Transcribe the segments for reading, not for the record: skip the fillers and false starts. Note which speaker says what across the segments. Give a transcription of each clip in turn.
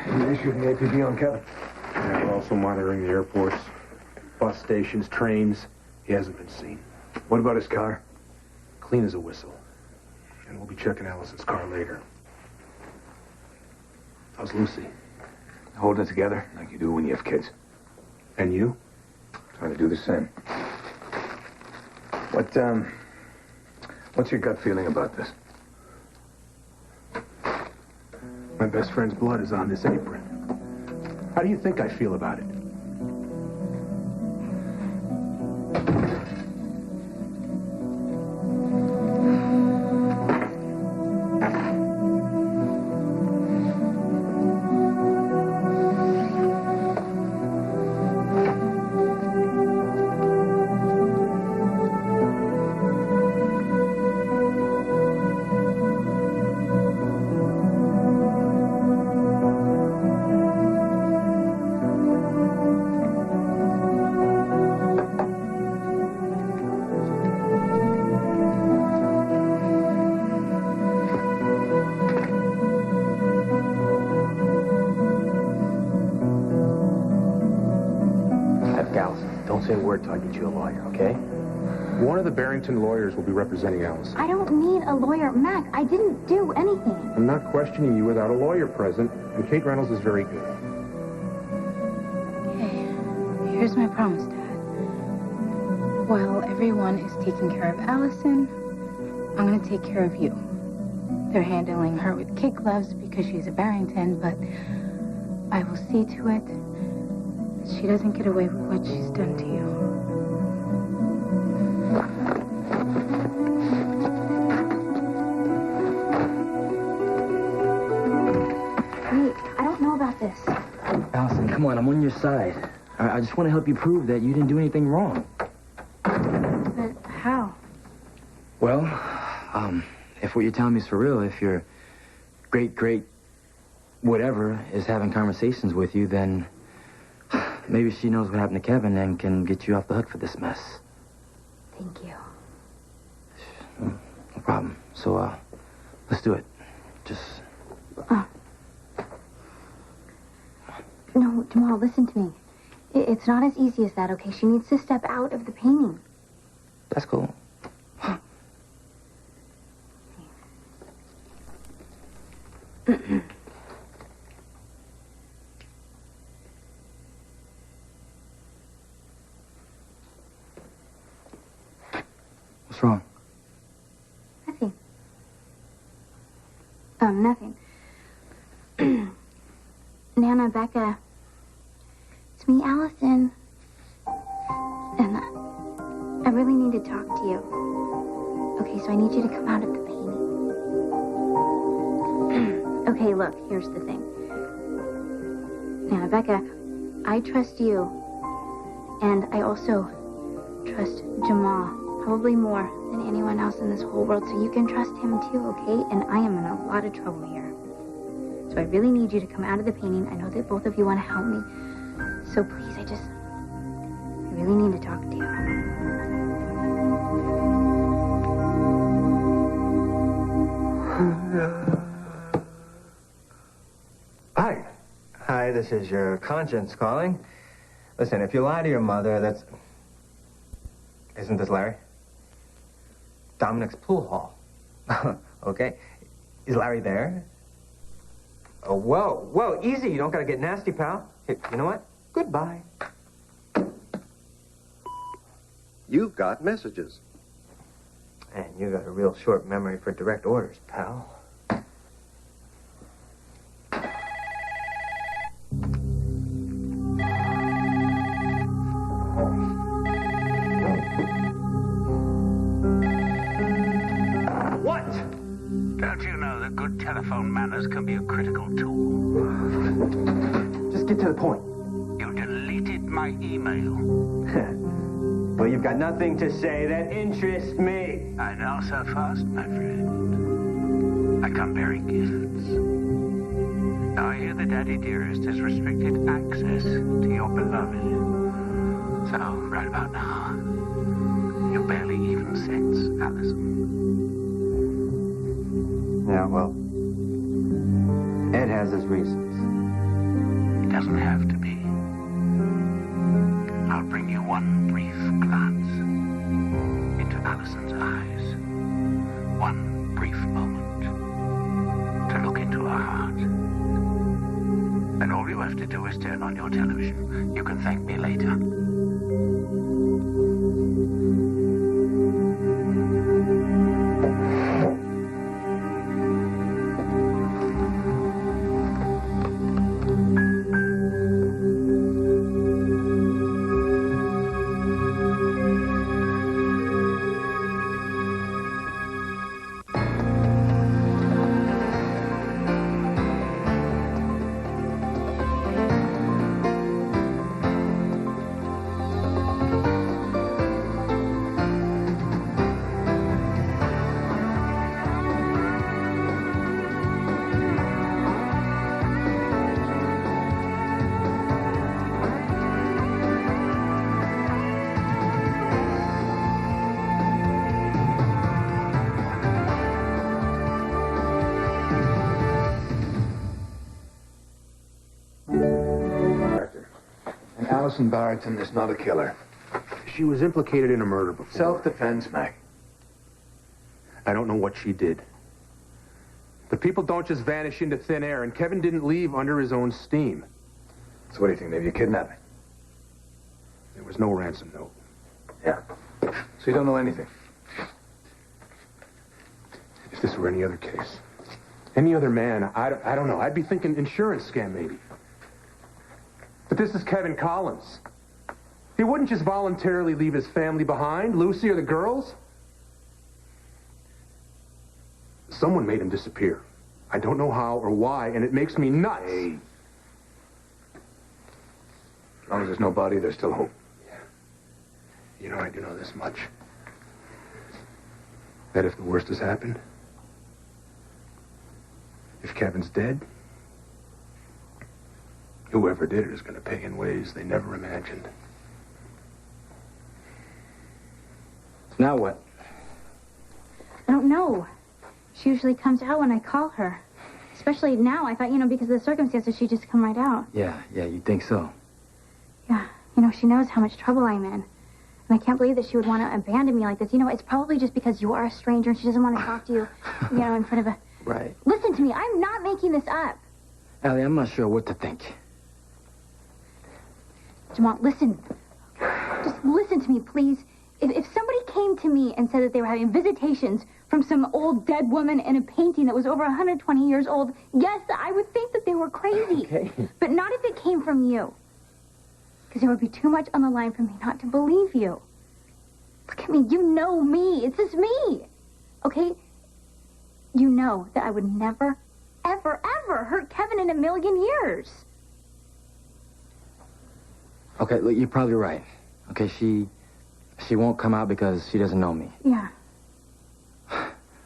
Speaker 1: You issued an APB on Kevin.
Speaker 2: Yeah, we're also monitoring the airports, bus stations, trains. He hasn't been seen.
Speaker 1: What about his car?
Speaker 2: Clean as a whistle. And we'll be checking Allison's car later. How's Lucy?
Speaker 1: Holding it together like you do when you have kids.
Speaker 2: And you?
Speaker 1: Trying to do the same. What's your gut feeling about this?
Speaker 2: My best friend's blood is on this apron. How do you think I feel about it?
Speaker 3: Don't say a word till I get you a lawyer, okay?
Speaker 2: One of the Barrington lawyers will be representing Allison.
Speaker 4: I don't need a lawyer. Mac, I didn't do anything.
Speaker 2: I'm not questioning you without a lawyer present, and Kate Reynolds is very good.
Speaker 5: Okay, here's my promise, Dad. While everyone is taking care of Allison, I'm going to take care of you. They're handling her with kid gloves because she's a Barrington, but I will see to it that she doesn't get away with what she's done to you.
Speaker 4: Wait, I don't know about this.
Speaker 3: Allison, come on, I'm on your side. I just want to help you prove that you didn't do anything wrong.
Speaker 4: But how?
Speaker 3: Well, if what you're telling me is for real, if your great whatever is having conversations with you, then maybe she knows what happened to Kevin and can get you off the hook for this mess.
Speaker 4: Thank you.
Speaker 3: No problem. So, let's do it. Just...
Speaker 4: No, Jamal, listen to me. It's not as easy as that, okay? She needs to step out of the painting.
Speaker 3: That's cool. What's wrong?
Speaker 4: Nothing. Nothing. Nana, Becca, it's me, Allison. And I really need to talk to you. Okay, so I need you to come out of the painting. Okay, look, here's the thing. Nana, Becca, I trust you. And I also trust Jamal. Probably more than anyone else in this whole world, so you can trust him too, okay? And I am in a lot of trouble here. So I really need you to come out of the painting. I know that both of you want to help me. So please, I really need to talk to you.
Speaker 6: Hi. Hi, this is your conscience calling. Listen, if you lie to your mother, that's... Isn't this Larry? Dominic's pool hall. Okay. Is Larry there? Oh, whoa, easy. You don't gotta get nasty, pal. Here, you know what? Goodbye.
Speaker 7: You've got messages.
Speaker 6: And you got a real short memory for direct orders, pal. What?
Speaker 8: Don't you know that good telephone manners can be a critical tool?
Speaker 6: Just get to the point.
Speaker 8: You deleted my email.
Speaker 6: Well, you've got nothing to say that interests me.
Speaker 8: I know so fast, my friend. I come bearing gifts. Now I hear the Daddy Dearest has restricted access to your beloved. So, right about now, you barely even sense Allison.
Speaker 6: Yeah, well, Ed has his reasons.
Speaker 8: doesn't have to be. I'll bring you one brief glance into Allison's eyes. One brief moment to look into her heart. And all you have to do is turn on your television. You can thank me later.
Speaker 1: Allison Barrington is not a killer.
Speaker 2: She was implicated in a murder before.
Speaker 1: Self-defense, Mac.
Speaker 2: I don't know what she did. But people don't just vanish into thin air, and Kevin didn't leave under his own steam.
Speaker 1: So what do you think? Maybe you kidnapped me?
Speaker 2: There was no ransom note.
Speaker 1: Yeah. So you don't know anything?
Speaker 2: If this were any other case, any other man, I don't know. I'd be thinking insurance scam, maybe. But this is Kevin Collins. He wouldn't just voluntarily leave his family behind, Lucy or the girls. Someone made him disappear. I don't know how or why, and it makes me nuts.
Speaker 1: Hey. As long as there's no body, there's still hope.
Speaker 2: Yeah. You know, I do know this much. That if the worst has happened, if Kevin's dead, whoever did it is going to pay in ways they never imagined.
Speaker 3: Now what?
Speaker 4: I don't know. She usually comes out when I call her. Especially now. I thought, because of the circumstances, she'd just come right out.
Speaker 3: Yeah, you'd think so.
Speaker 4: Yeah, she knows how much trouble I'm in. And I can't believe that she would want to abandon me like this. It's probably just because you are a stranger and she doesn't want to talk to you, in front of a...
Speaker 3: Right.
Speaker 4: Listen to me. I'm not making this up.
Speaker 3: Allie, I'm not sure what to think.
Speaker 4: Jamal, listen. Just listen to me, please. If somebody came to me and said that they were having visitations from some old dead woman in a painting that was over 120 years old, yes, I would think that they were crazy.
Speaker 3: Okay.
Speaker 4: But not if it came from you. Because there would be too much on the line for me not to believe you. Look at me. You know me. It's just me. Okay? You know that I would never, ever, ever hurt Kevin in a million years.
Speaker 3: Okay, look, you're probably right. Okay, she won't come out because she doesn't know me.
Speaker 4: Yeah.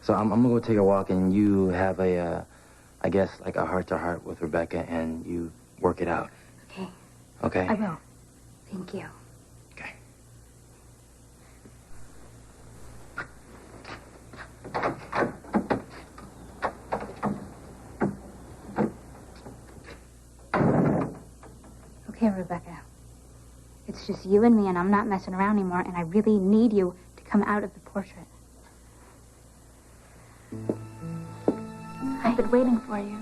Speaker 3: So I'm gonna go take a walk, and you have a heart-to-heart with Rebecca, and you work it out.
Speaker 4: Okay.
Speaker 3: Okay?
Speaker 4: I will. Thank you.
Speaker 3: Okay.
Speaker 4: Okay, Rebecca. It's just you and me, and I'm not messing around anymore, and I really need you to come out of the portrait.
Speaker 9: I've been waiting for you.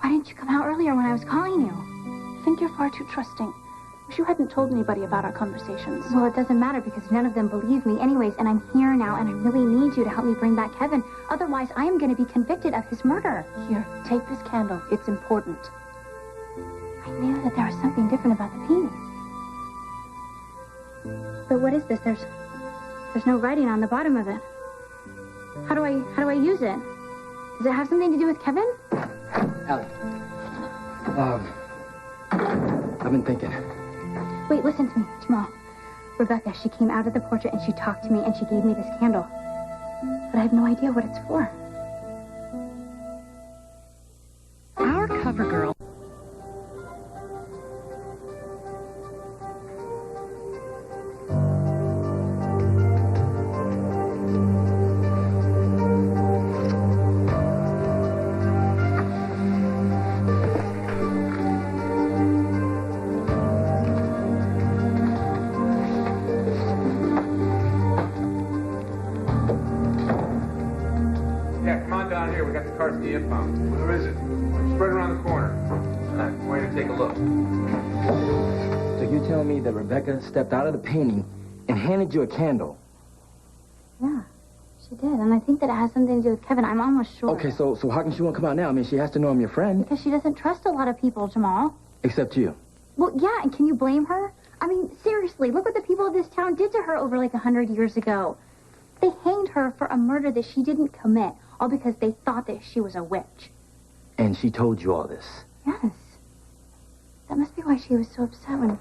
Speaker 4: Why didn't you come out earlier when I was calling you?
Speaker 9: I think you're far too trusting. Wish you hadn't told anybody about our conversations.
Speaker 4: Well, it doesn't matter because none of them believe me anyways, and I'm here now, and I really need you to help me bring back Kevin. Otherwise, I am going to be convicted of his murder.
Speaker 9: Here, take this candle. It's important.
Speaker 4: I knew that there was something different about the painting. But what is this? There's no writing on the bottom of it. How do I use it? Does it have something to do with Kevin?
Speaker 3: Allie. I've been thinking.
Speaker 4: Wait, listen to me, Jamal. Rebecca, she came out of the portrait and she talked to me and she gave me this candle. But I have no idea what it's for.
Speaker 10: Our cover girl.
Speaker 2: Yep, where is it? Spread around the corner. I'm going to take a look.
Speaker 3: So you're telling me that Rebecca stepped out of the painting and handed you a candle?
Speaker 4: Yeah, she did. And I think that it has something to do with Kevin. I'm almost sure.
Speaker 3: Okay, so how can she want to come out now? I mean, she has to know I'm your friend.
Speaker 4: Because she doesn't trust a lot of people, Jamal.
Speaker 3: Except you.
Speaker 4: Well, yeah, and can you blame her? I mean, seriously, look what the people of this town did to her over like 100 years ago. They hanged her for a murder that she didn't commit, all because they thought that she was a witch.
Speaker 3: And she told you all this?
Speaker 4: Yes. That must be why she was so upset when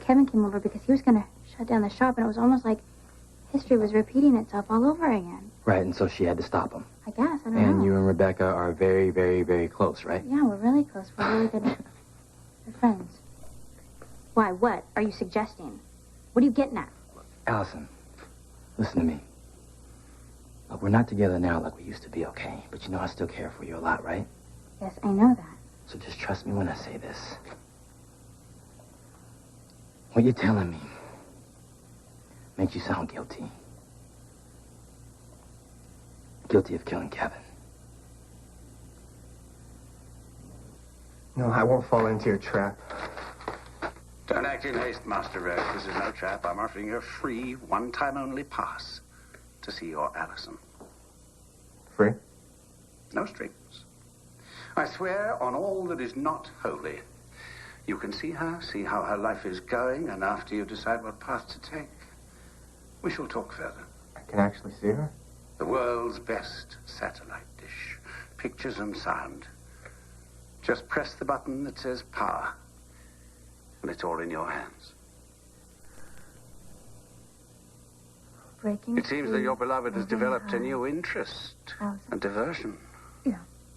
Speaker 4: Kevin came over, because he was going to shut down the shop, and it was almost like history was repeating itself all over again.
Speaker 3: Right, and so she had to stop him.
Speaker 4: I guess, I don't know.
Speaker 3: And you and Rebecca are very, very, very close, right?
Speaker 4: Yeah, we're really close. We're really good friends. Why, what are you suggesting? What are you getting at?
Speaker 3: Allison, listen to me. Look, we're not together now like we used to be, okay? But you know I still care for you a lot, right?
Speaker 4: Yes, I know that.
Speaker 3: So just trust me when I say this. What you're telling me makes you sound guilty. Guilty of killing Kevin.
Speaker 6: No, I won't fall into your trap.
Speaker 8: Don't act in haste, Master Rogue. This is no trap. I'm offering you a free, one-time only pass to see your Allison.
Speaker 6: Free?
Speaker 8: No strings. I swear on all that is not holy. You can see her, see how her life is going, and after you decide what path to take, we shall talk further.
Speaker 6: I can actually see her?
Speaker 8: The world's best satellite dish. Pictures and sound. Just press the button that says power, and it's all in your hands.
Speaker 4: Breaking
Speaker 8: It seems that your beloved has developed a new interest and diversion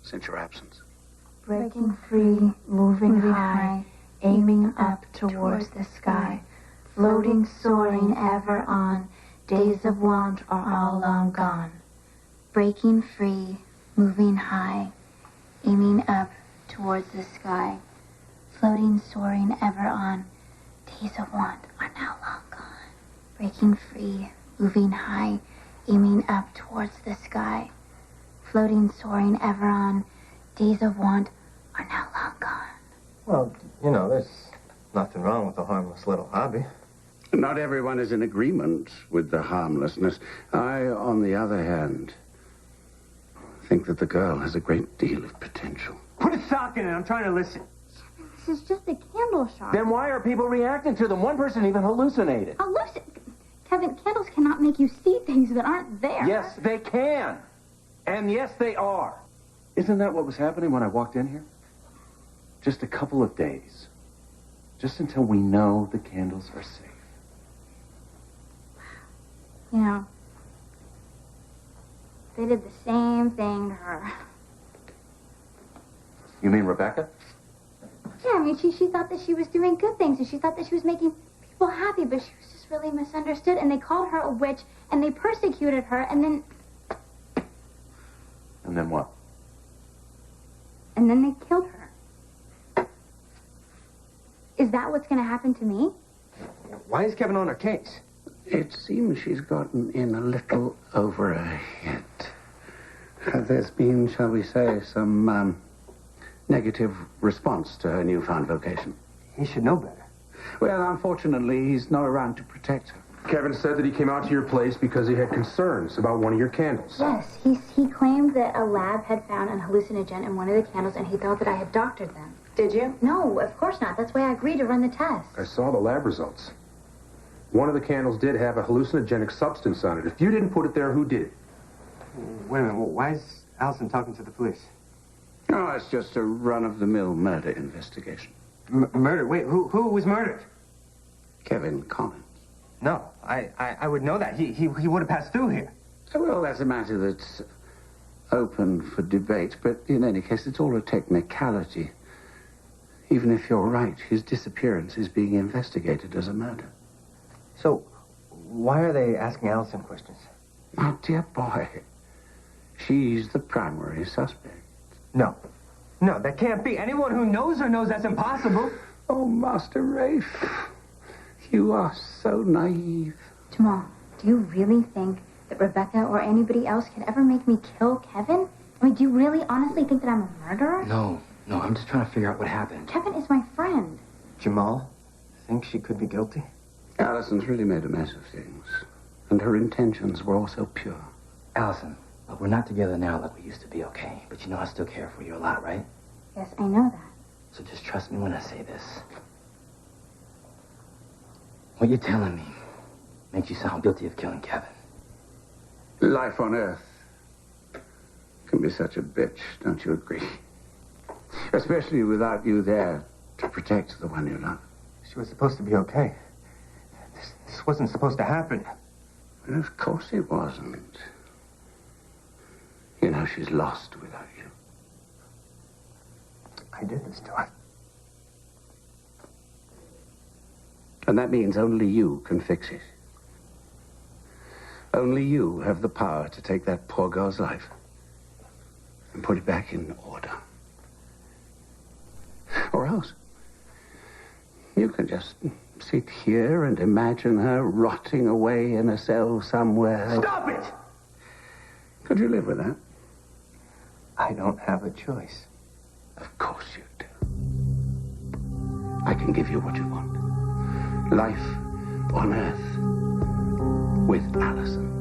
Speaker 8: since your absence.
Speaker 4: Breaking free, moving high, aiming up towards the sky, floating, soaring ever on, days of want are all long gone. Breaking free, moving high, aiming up towards the sky, floating, soaring ever on, days of want are now long gone. Breaking free, moving high, aiming up towards the sky, floating, soaring ever on, days of want are now long gone.
Speaker 6: Well, you know, there's nothing wrong with a harmless little hobby.
Speaker 8: Not everyone is in agreement with the harmlessness. I, on the other hand, think that the girl has a great deal of potential.
Speaker 2: Put a sock in it. I'm trying to listen.
Speaker 4: This is just a candle shop.
Speaker 2: Then why are people reacting to them? One person even hallucinated.
Speaker 4: Kevin, candles cannot make you see things that aren't there.
Speaker 2: Yes, they can. And yes, they are. Isn't that what was happening when I walked in here? Just a couple of days. Just until we know the candles are safe.
Speaker 4: You know, they did the same thing to her.
Speaker 2: You mean Rebecca?
Speaker 4: Yeah, I mean, she thought that she was doing good things, and she thought that she was making people happy, but she was just really misunderstood, and they called her a witch, and they persecuted her, and then...
Speaker 2: And then what?
Speaker 4: And then they killed her. Is that what's going to happen to me?
Speaker 6: Why is Kevin on her case?
Speaker 8: It seems she's gotten in a little over her head. There's been, shall we say, some negative response to her newfound vocation.
Speaker 6: He should know better.
Speaker 8: Well, unfortunately, he's not around to protect her.
Speaker 2: Kevin said that he came out to your place because he had concerns about one of your candles.
Speaker 4: Yes, he claimed that a lab had found a hallucinogen in one of the candles, and he thought that I had doctored them.
Speaker 5: Did you?
Speaker 4: No, of course not. That's why I agreed to run the test.
Speaker 2: I saw the lab results. One of the candles did have a hallucinogenic substance on it. If you didn't put it there, who did?
Speaker 6: Wait a minute, why is Allison talking to the police?
Speaker 8: Oh, it's just a run-of-the-mill murder investigation.
Speaker 6: Murder? Wait, who was murdered?
Speaker 8: Kevin Collins.
Speaker 6: No, I would know that. He would have passed through here.
Speaker 8: Well, that's a matter that's open for debate, but in any case, it's all a technicality. Even if you're right, his disappearance is being investigated as a murder.
Speaker 6: So, why are they asking Allison questions?
Speaker 8: My dear boy, she's the primary suspect.
Speaker 6: No, that can't be. Anyone who knows her knows that's impossible.
Speaker 8: Oh, Master Rafe, you are so naive.
Speaker 4: Jamal, do you really think that Rebecca or anybody else could ever make me kill Kevin? I mean, do you really honestly think that I'm a murderer?
Speaker 3: No, I'm just trying to figure out what happened.
Speaker 4: Kevin is my friend.
Speaker 6: Jamal thinks she could be guilty?
Speaker 8: Allison's really made a mess of things. And her intentions were also pure.
Speaker 3: Allison, look, we're not together now like we used to be, okay? But you know I still care for you a lot, right?
Speaker 4: Yes, I know that.
Speaker 3: So just trust me when I say this. What you're telling me makes you sound guilty of killing Kevin.
Speaker 8: Life on Earth can be such a bitch, don't you agree? Especially without you there to protect the one you love.
Speaker 6: She was supposed to be okay. This wasn't supposed to happen.
Speaker 8: Well, of course it wasn't. You know, she's lost without you.
Speaker 6: I did this to her.
Speaker 8: And that means only you can fix it. Only you have the power to take that poor girl's life and put it back in order. Or else, you can just sit here and imagine her rotting away in a cell somewhere.
Speaker 6: Stop it!
Speaker 8: Could you live with that?
Speaker 6: I don't have a choice.
Speaker 8: Of course you do. I can give you what you want. Life on Earth with Allison.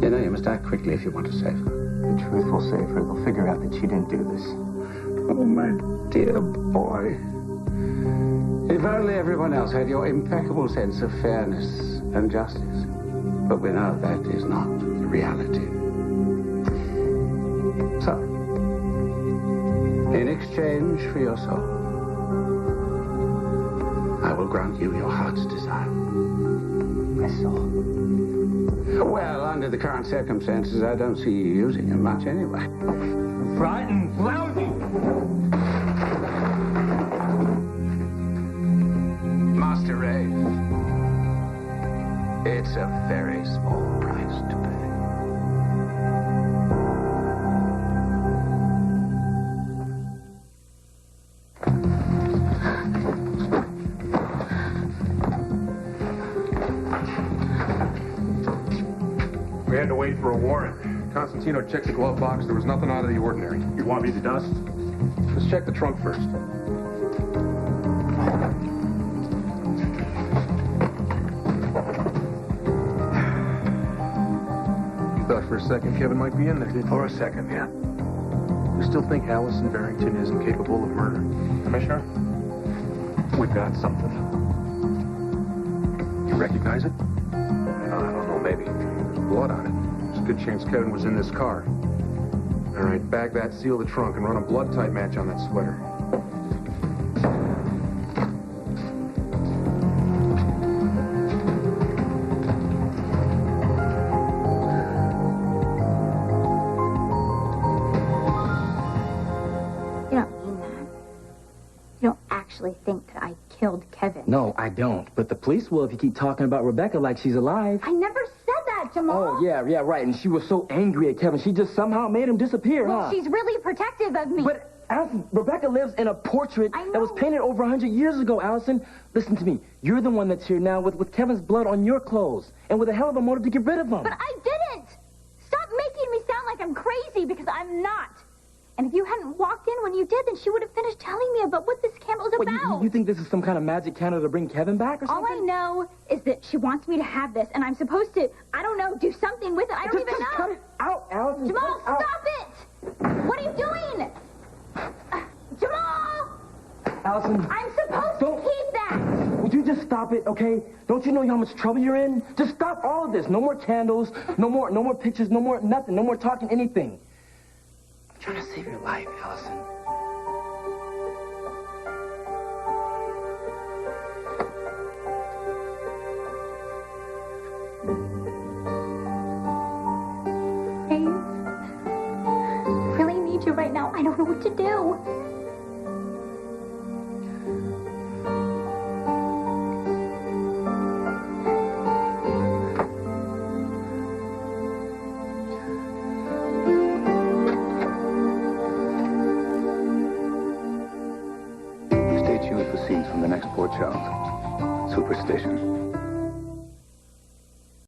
Speaker 8: You know, you must act quickly if you want to save her.
Speaker 6: The truth will save her. They'll figure out that she didn't do this.
Speaker 8: Oh, my dear boy. If only everyone else had your impeccable sense of fairness and justice. But we know that is not the reality. So, in exchange for your soul, I will grant you your heart's desire.
Speaker 6: My soul?
Speaker 8: Well, under the current circumstances, I don't see you using it much anyway.
Speaker 6: Rotten, lousy!
Speaker 8: Master Rafe, it's a very small price to pay.
Speaker 2: We had to wait for a warrant. Constantino checked the glove box. There was nothing out of the ordinary.
Speaker 1: You want me to dust?
Speaker 2: Let's check the trunk first. You thought for a second Kevin might be in there, didn't you?
Speaker 1: For a second, yeah.
Speaker 2: You still think Allison Barrington isn't capable of murder?
Speaker 1: Commissioner, we've got something.
Speaker 2: You recognize it?
Speaker 1: I don't know, maybe.
Speaker 2: There's blood on it. There's a good chance Kevin was in this car. All right, bag that, seal the trunk, and run a blood type match on that sweater.
Speaker 4: You don't mean that. You don't actually think that I killed Kevin.
Speaker 3: No, I don't. But the police will if you keep talking about Rebecca like she's alive.
Speaker 4: I never said that, Jamal.
Speaker 3: Oh, yeah, right. And she was so angry at Kevin, she just somehow made him disappear,
Speaker 4: Well,
Speaker 3: huh?
Speaker 4: she's really protective of me.
Speaker 3: But, Allison, Rebecca lives in a portrait
Speaker 4: I know.
Speaker 3: that was painted over 100 years ago, Allison. Listen to me. You're the one that's here now with Kevin's blood on your clothes and with a hell of a motive to get rid of him.
Speaker 4: But I didn't. Stop making me sound like I'm crazy, because I'm not. And if you hadn't walked in when you did, then she would have finished telling me about what this candle's
Speaker 3: What,
Speaker 4: about.
Speaker 3: you think this is some kind of magic candle to bring Kevin back or
Speaker 4: All
Speaker 3: something?
Speaker 4: I know is that she wants me to have this, and I'm supposed to, I don't know, do something with it. I don't even
Speaker 3: Just
Speaker 4: know.
Speaker 3: cut it out, Allison.
Speaker 4: Jamal,
Speaker 3: cut it out.
Speaker 4: stop it! What are you doing? Jamal!
Speaker 3: Allison.
Speaker 4: I'm supposed to keep that!
Speaker 3: Would you just stop it, okay? Don't you know how much trouble you're in? Just stop all of this. No more candles, no more pictures, no more nothing, no more talking anything. I'm trying to save your life, Allison.
Speaker 4: Dave, I really need you right now. I don't know what to do.
Speaker 1: Stay tuned for scenes from the next Port Charles. Superstition.